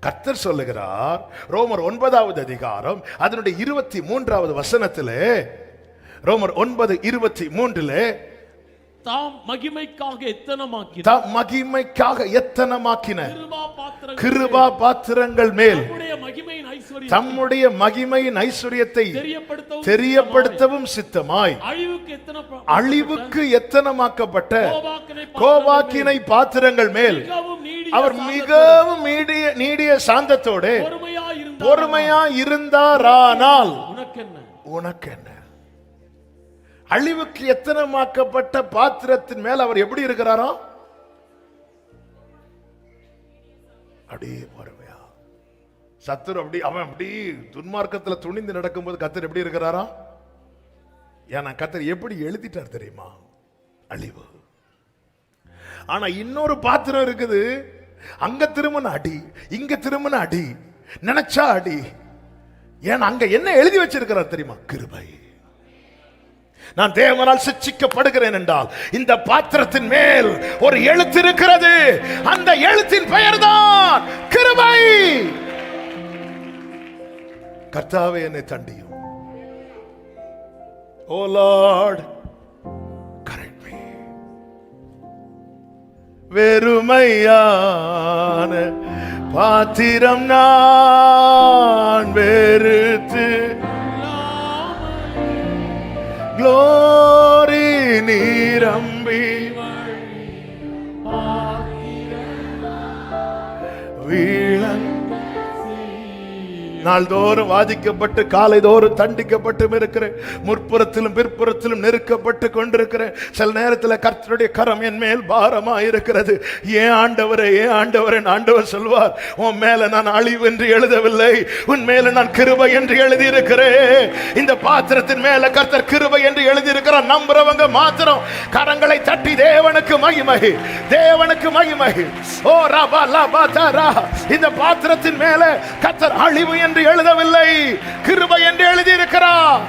கர்த்தர் சொல்லுகிறார் ரோமர் 9வது அதிகாரம் அதனுடைய 23வது வசனத்திலே, ரோமர் 9:23, தாம் மகிமைக்காக எத்தனமாக்கின கிருபா பாத்திரங்கள் மேல் தம்முடைய மகிமையின் ஐஸ்வரியத்தை தெரியப்படுத்தவும் சித்தமாய் அழிவுக்கு எத்தனமாக்கப்பட்ட கோபாக்கினை பாத்திரங்கள் மேல் அவர் மிகவும் நீடிய சாந்தத்தோடு பொறுமையா இருந்தாரானால் உனக்கு என்ன? அழிவுக்கு எத்தனமாக்கப்பட்ட பாத்திரத்தின் மேல் அவர் எப்படி இருக்கிறாரோ அப்படியே பொறுமையா. சத்துரு அப்படி அவன் அப்படி துன்மார்க்கத்துல துணிந்து நடக்கும்போது கர்த்தர் எப்படி இருக்கிறாரா? ஏன்னா கர்த்தர் எப்படி எழுதிட்டார் தெரியுமா? அழிவு. ஆனா இன்னொரு பாத்திரம் இருக்குது, அங்க திரும்பின அடி, இங்க திரும்பின அடி, நினைச்சா அடி. ஏன்னா அங்க என்ன எழுதி வச்சிருக்கிறார் தெரியுமா? கிருபை. நான் தேவனால் சிட்சிக்கப்படுகிறேன் என்றால் இந்த பாத்திரத்தின் மேல் ஒரு எழுத்து இருக்கிறது. அந்த எழுத்தின் பெயர்தான் கிருபை. கர்த்தாவே என்னை தண்டியும். ஓ லார்ட் கரெக்ட் மீ. வெறுமையான பாத்திரம் நான் வெறுத்து glory நீரம்பி வீழன் நாள்தோறும் வாதிக்கப்பட்டு காலைதோறும் தண்டிக்கப்பட்டும் இருக்கிறேன். முற்புறத்திலும் பிற்புறத்திலும் நெருக்கப்பட்டு கொண்டிருக்கிறேன். சில நேரத்தில் கர்த்தருடைய கரம் என் மேல் பாரமா இருக்கிறது. ஏன் ஆண்டவரே, ஏன் ஆண்டவரே? ஆண்டவர் சொல்வார், உன் மேல நான் அழிவு என்று எழுதவில்லை, உன் மேல நான் கிருபை என்று எழுதி இருக்கிறேன். இந்த பாத்திரத்தின் மேல கர்த்தர் கிருபை என்று எழுதி இருக்கிறார். நம்புறவங்க மாத்திரம் கரங்களை தட்டி தேவனுக்கு மகிமை, தேவனுக்கு மகிமை. ஓ ரபா லபா தரா. இந்த பாத்திரத்தின் மேல கர்த்தர் அழிவு என்று எழுதவில்லை, கிருபை என்று எழுதி இருக்கிறார்.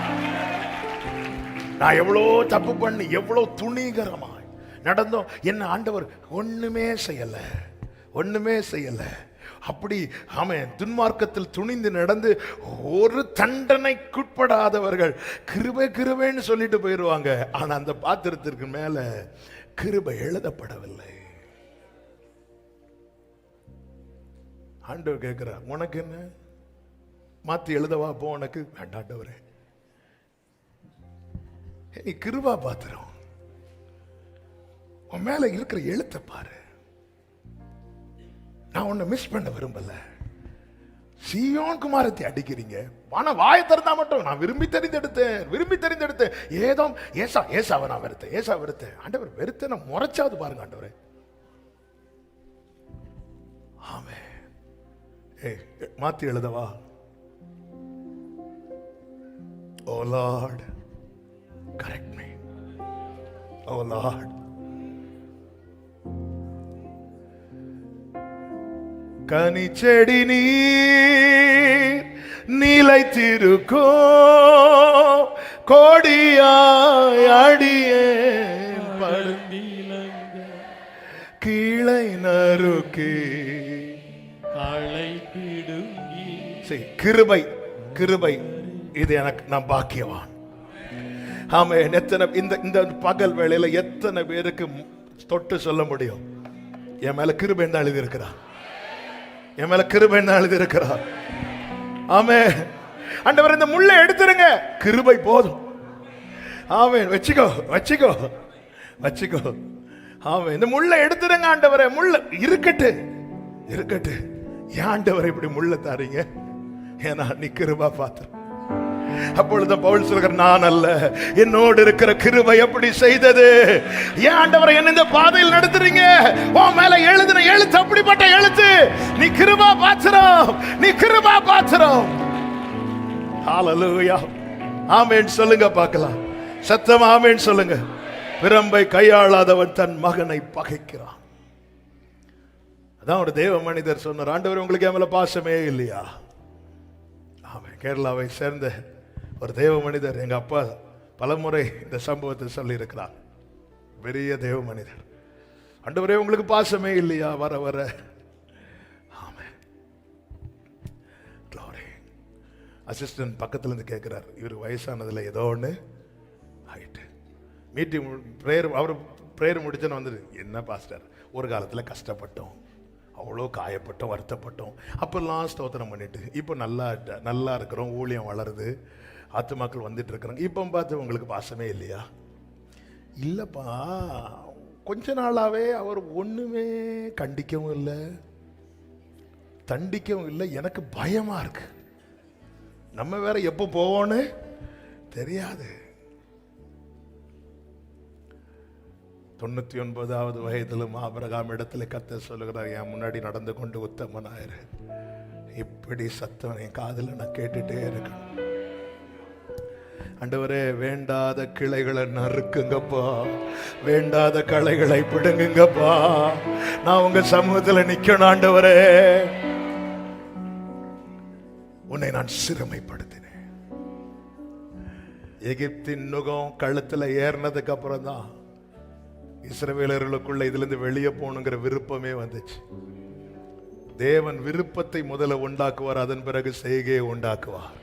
நான் எவ்வளவு தப்பு பண்ணி எவ்வளவு துணிகரமாய் நடந்தோம், என்ன ஆண்டவர் ஒண்ணுமே செய்யல, ஒண்ணுமே செய்யல. அப்படி ஆமென். துன்மார்க்கத்தில் துணிந்து நடந்து ஒரு தண்டனைக்குட்படாதவர்கள் கிருபை கிருபைன்னு சொல்லிட்டு போயிடுவாங்க. ஆனா அந்த பாத்திரத்திற்கு மேல கிருபை எழுதப்படவில்லை. ஆண்டவர் கேட்கிறார், உனக்கு என்ன? மாத்தி எழுதவா? போ, உனக்கு வேண்டாண்டவரே. நீ கிருபா பாத்திரம், உன் மேல இருக்கிற எழுத்த பாரு. நான் உன்னை மிஸ் பண்ண விரும்பல. சீயோன் குமாரத்தை அடிக்கிறீங்க, ஆனா வாயை திறந்தா மட்டும் நான் விரும்பி தெரிந்தெடுத்தேன். ஏதோ ஏசாவை நான் வெறுத்தேன். ஆண்டவர் வெறுத்த நான் முறைச்சாவது பாருங்க ஆண்டவரே. ஆமே. மாத்தி எழுதவா? Oh Lord, correct me. Oh Lord. கனிச்செடி நீர் நிலைத்திருக்கும் கோடியாய் அடியேன் படுங்கிலங்க கீழை நறுக்கி களை பிடுங்கி. கிருபை, கிருபை இது எனக்கு, நான் பாக்கியவான். ஆமே. எத்தனை இந்த பகல் வேளையில எத்தனை பேருக்கு தொட்டு சொல்ல முடியும், என் மேல கிருபை தான் எழுதி இருக்கிறார், என் மேல கிருபை தான் எழுதி இருக்கிறார். ஆமே. ஆண்டவர் இந்த முள்ளை எடுத்துருங்க, கிருபை போதும். ஆமே. வச்சுக்கோ. ஆமே. இந்த முள்ளை எடுத்துருங்க ஆண்டவரே. முள்ள இருக்கட்டு. ஏன் ஆண்டவரை இப்படி முள்ள தாரீங்க? ஏன்னா நீ கிருபா பாத்திரம். அப்பொழுது பவுல் சொல்கிறார், நான் அல்ல, என்னோடு இருக்கிற கிருபை எப்படி செய்தது. ஏன் ஆண்டவரை என்ன இந்த பாதையில் நடத்துறீங்க? உன் மேல எழுதின எழுத்து அப்படிப்பட்ட எழுத்து. நீ கிருபா பாத்திரம். ஹல்லேலூயா. ஆமென் சொல்லுங்க பார்க்கலாம். சத்தமா ஆமென் சொல்லுங்க. பிரம்பை கையாளாதவன் தன் மகனை பகைக்கிறான். அதான் ஒரு தேவ மனிதர் சொன்னார், ஆண்டவர் உங்களுக்கு என் மேல பாசமே இல்லையா? ஆமென். கேரளாவை சேர்ந்த ஒரு தேவ மனிதர், எங்க அப்பா பலமுறை இந்த சம்பவத்தை சொல்லி இருக்கிறார். பெரிய தேவ மனிதர், ஆண்டவரே உங்களுக்கு பாசமே இல்லையா? வர ஆமென். அசிஸ்டன்ட் பக்கத்துல இருந்து கேட்கிறார், இவர் வயசானதுல ஏதோ ஒன்று ஆயிட்டு. மீட்டிங் ப்ரேயர், அவர் ப்ரேயர் முடிச்சுன்னு வந்துடு, என்ன பாஸ்டர் ஒரு காலத்தில் கஷ்டப்பட்டோம், அவ்வளோ காயப்பட்டோம், வருத்தப்பட்டோம், அப்பெல்லாம் ஸ்தோத்திரம் பண்ணிட்டு இப்போ நல்லா இருக்கிறோம், ஊழியம் வளருது, ஆத்துமாக்கள் வந்துட்டு இருக்கிறாங்க, இப்போ பார்த்து உங்களுக்கு பாசமே இல்லையா? இல்லைப்பா, கொஞ்ச நாளாவே அவர் ஒன்றுமே கண்டிக்கவும் இல்லை, தண்டிக்கவும் இல்லை, எனக்கு பயமா இருக்கு, நம்ம வேற எப்போ போவோன்னு தெரியாது. 99வது வயதிலும் ஆபிரகாம் இடத்துல கர்த்தர் சொல்லுகிறார், என் முன்னாடி நடந்து கொண்டு உத்தமனாயிரு. இப்படி சத்தம் என் காதுல நான் கேட்டுட்டே இருக்கேன். ஆண்டவரே, வேண்டாத கிளைகளை நறுக்குங்கப்பா, வேண்டாத களைகளை பிடுங்குங்கப்பா, நான் உங்க சமூகத்தில் நிக்கணும். ஆண்டவரே, உன்னை நான் சிறுமைப்படுத்தினேன். எகிப்தின் நுகம் கழுத்துல ஏறினதுக்கு அப்புறம் தான் இஸ்ரவேலர்களுக்குள்ள இதுல இருந்து வெளியே போகணுங்கிற விருப்பமே வந்துச்சு. தேவன் விருப்பத்தை முதல்ல உண்டாக்குவார், அதன் பிறகு செய்கையை உண்டாக்குவார்.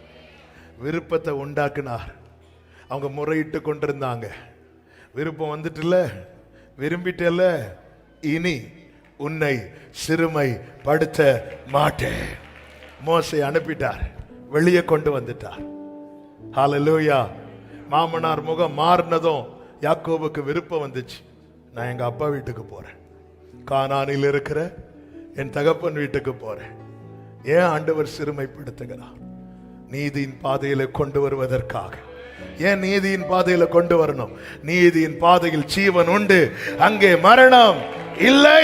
விருப்பத்தை உண்டாக்குனார், அவங்க முறையிட்டு கொண்டிருந்தாங்க. விருப்பம் வந்துட்டுல, விரும்பிட்டல, இனி உன்னை சிறுமை படுத்த மாட்டேன். மோசே அனுப்பிட்டார், வெளியே கொண்டு வந்துட்டார். ஹல்லேலூயா. மாமனார் முகம் மாறினதும் யாக்கோபுக்கு விருப்பம் வந்துச்சு, நான் எங்க அப்பா வீட்டுக்கு போறேன், கானானில் இருக்கிற என் தகப்பன் வீட்டுக்கு போறேன். ஏன் ஆண்டவர் சிறுமைப்படுத்துகிறார்? நீதியின் பாதையில கொண்டு வருவதற்காக. ஏன் நீதியின் பாதையில கொண்டு வரணும்? நீதியின் பாதையில் ஜீவன் உண்டு, அங்கே மரணம் இல்லை.